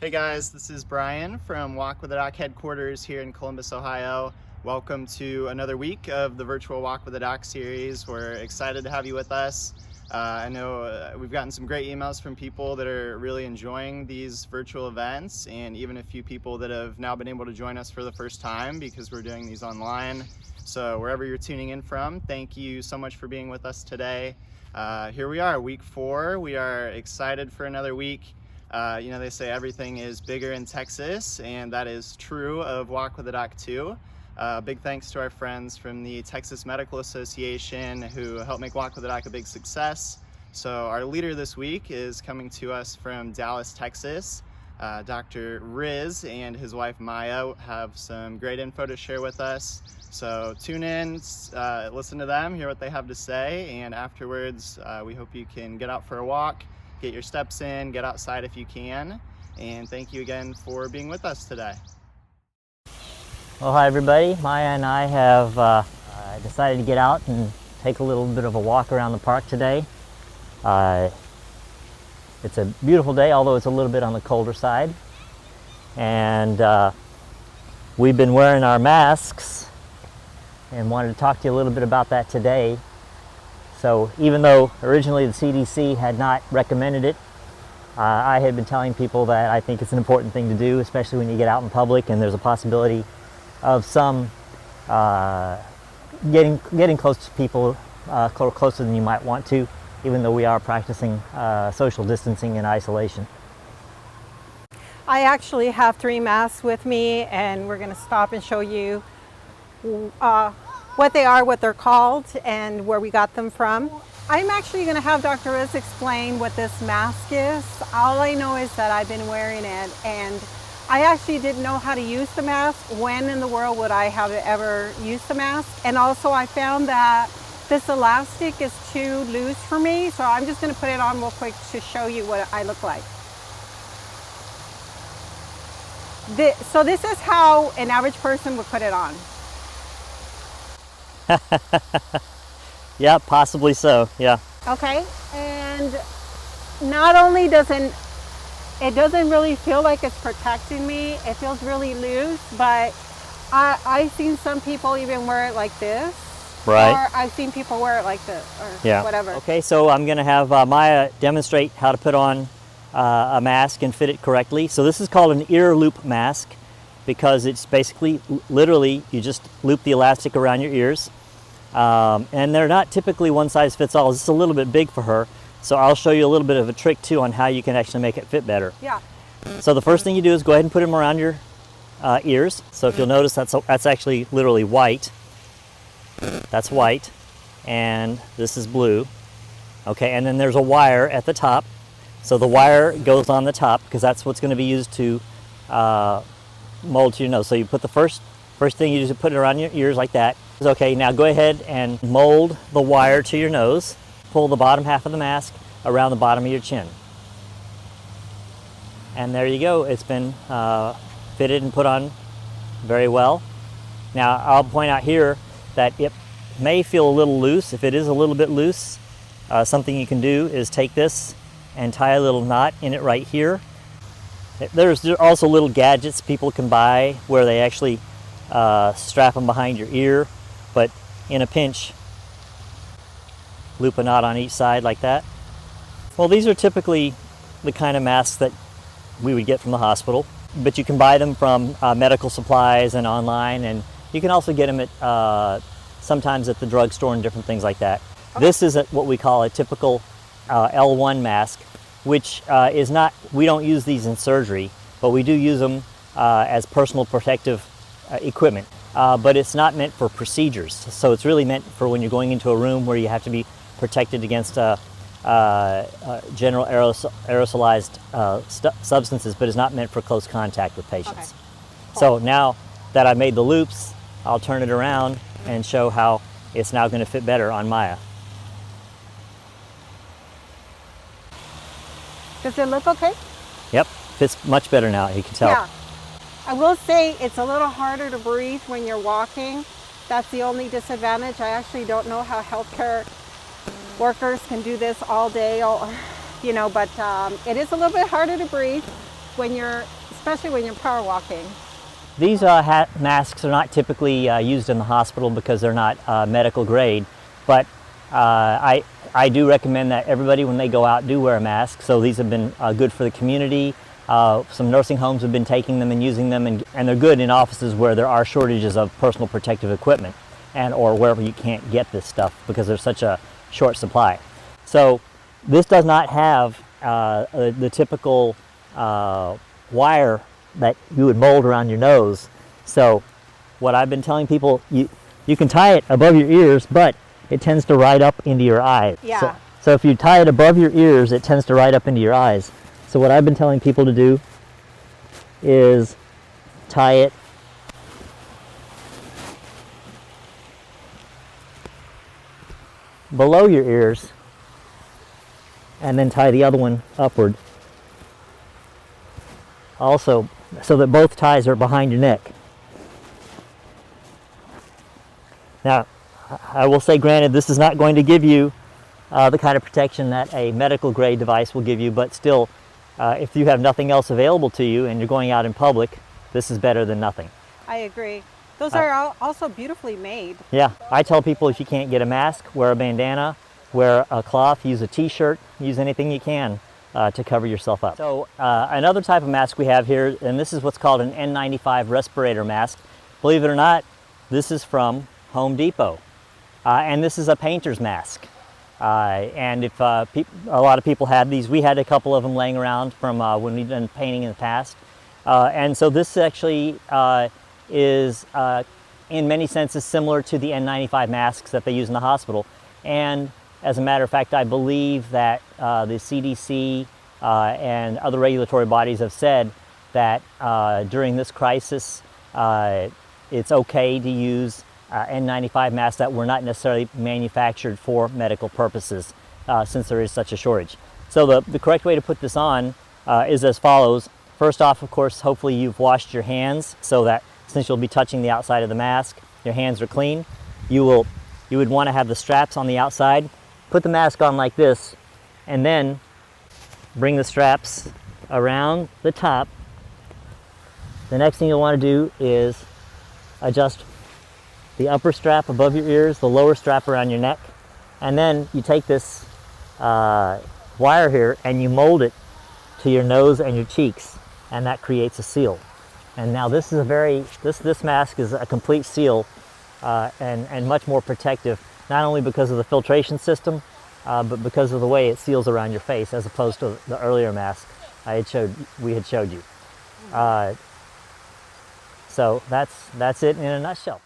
Hey guys, this is Brian from Walk with the Doc headquarters here in Columbus, Ohio. Welcome to another week of the virtual Walk with the Doc series. We're excited to have you with us. I know we've gotten some great emails from people that are really enjoying these virtual events, and even a few people that have now been able to join us for the first time because we're doing these online. So wherever you're tuning in from, thank you so much for being with us today. Here we are, week 4. We are excited for another week. They say everything is bigger in Texas, and that is true of Walk with the Doc too. Big thanks to our friends from the Texas Medical Association who helped make Walk with the Doc a big success. So our leader this week is coming to us from Dallas, Texas. Dr. Riz and his wife Maya have some great info to share with us. So tune in, listen to them, hear what they have to say, and afterwards we hope you can get out for a walk, get your steps in, get outside if you can, and thank you again for being with us today. Well, hi everybody. Maya and I have decided to get out and take a little bit of a walk around the park today. It's a beautiful day, although it's a little bit on the colder side. And we've been wearing our masks and wanted to talk to you a little bit about that today. So even though originally the CDC had not recommended it, I had been telling people that I think it's an important thing to do, especially when you get out in public and there's a possibility of some getting close to people, closer than you might want to, even though we are practicing social distancing and isolation. I actually have 3 masks with me, and we're going to stop and show you what they are, what they're called, and where we got them from. I'm actually going to have Dr. Riz explain what this mask is. All I know is that I've been wearing it, and I actually didn't know how to use the mask. When in the world would I have ever used the mask? And also I found that this elastic is too loose for me, so I'm just going to put it on real quick to show you what I look like. So this is how an average person would put it on. Yeah, possibly so, yeah. Okay, and not only doesn't really feel like it's protecting me, it feels really loose, but I've seen some people even wear it like this. Right. Or I've seen people wear it like this, or whatever. Okay, so I'm going to have Maya demonstrate how to put on a mask and fit it correctly. So this is called an ear loop mask because it's basically, literally, you just loop the elastic around your ears. And they're not typically one size fits all. This is a little bit big for her. So I'll show you a little bit of a trick too on how you can actually make it fit better. Yeah. So the first thing you do is go ahead and put them around your ears. So if you'll notice, that's actually literally white. That's white, and this is blue. Okay, and then there's a wire at the top. So the wire goes on the top because that's what's going to be used to mold to your nose. So you put the first thing you do is put it around your ears like that. Okay, now go ahead and mold the wire to your nose. Pull the bottom half of the mask around the bottom of your chin. And there you go. It's been fitted and put on very well. Now I'll point out here that it may feel a little loose. If it is a little bit loose, something you can do is take this and tie a little knot in it right here. There's also little gadgets people can buy where they actually strap them behind your ear, but in a pinch, loop a knot on each side like that. Well, these are typically the kind of masks that we would get from the hospital, but you can buy them from medical supplies and online, and you can also get them at sometimes at the drugstore and different things like that. Okay. This is what we call a typical L1 mask, which is not, we don't use these in surgery, but we do use them as personal protective equipment. But it's not meant for procedures. So it's really meant for when you're going into a room where you have to be protected against general aerosolized substances, but is not meant for close contact with patients. Okay. Cool. So now that I made the loops, I'll turn it around and show how it's now going to fit better on Maya. Does it look okay? Yep, fits much better now, you can tell. Yeah. I will say it's a little harder to breathe when you're walking. That's the only disadvantage. I actually don't know how healthcare workers can do this all day, but it is a little bit harder to breathe. especially when you're power walking? These masks are not typically used in the hospital because they're not medical grade, but I do recommend that everybody, when they go out, do wear a mask. So these have been good for the community. Some nursing homes have been taking them and using them, and they're good in offices where there are shortages of personal protective equipment, and or wherever you can't get this stuff because there's such a short supply. So this does not have the typical wire that you would mold around your nose. So what I've been telling people, you can tie it above your ears, but it tends to ride up into your eyes. Yeah. So if you tie it above your ears, it tends to ride up into your eyes. So what I've been telling people to do is tie it below your ears and then tie the other one upward. Also, so that both ties are behind your neck. Now, I will say, granted, this is not going to give you the kind of protection that a medical grade device will give you, but still, if you have nothing else available to you and you're going out in public, this is better than nothing. I agree. Those are also beautifully made. Yeah, I tell people, if you can't get a mask, wear a bandana, wear a cloth, use a t-shirt, use anything you can to cover yourself up. So another type of mask we have here, and this is what's called an N95 respirator mask. Believe it or not, this is from Home Depot. And this is a painter's mask. And if a lot of people had these, we had a couple of them laying around from when we've done painting in the past. And so this actually is in many senses similar to the N95 masks that they use in the hospital. And as a matter of fact, I believe that the CDC and other regulatory bodies have said that during this crisis, it's okay to use N95 masks that were not necessarily manufactured for medical purposes, since there is such a shortage. So the correct way to put this on is as follows. First off, of course, hopefully you've washed your hands, so that since you'll be touching the outside of the mask, your hands are clean. You would want to have the straps on the outside. Put the mask on like this, and then bring the straps around the top. The next thing you'll want to do is adjust the upper strap above your ears, the lower strap around your neck, and then you take this wire here and you mold it to your nose and your cheeks, and that creates a seal. And now this is this mask is a complete seal and much more protective, not only because of the filtration system, but because of the way it seals around your face, as opposed to the earlier mask we had showed you. So that's it in a nutshell.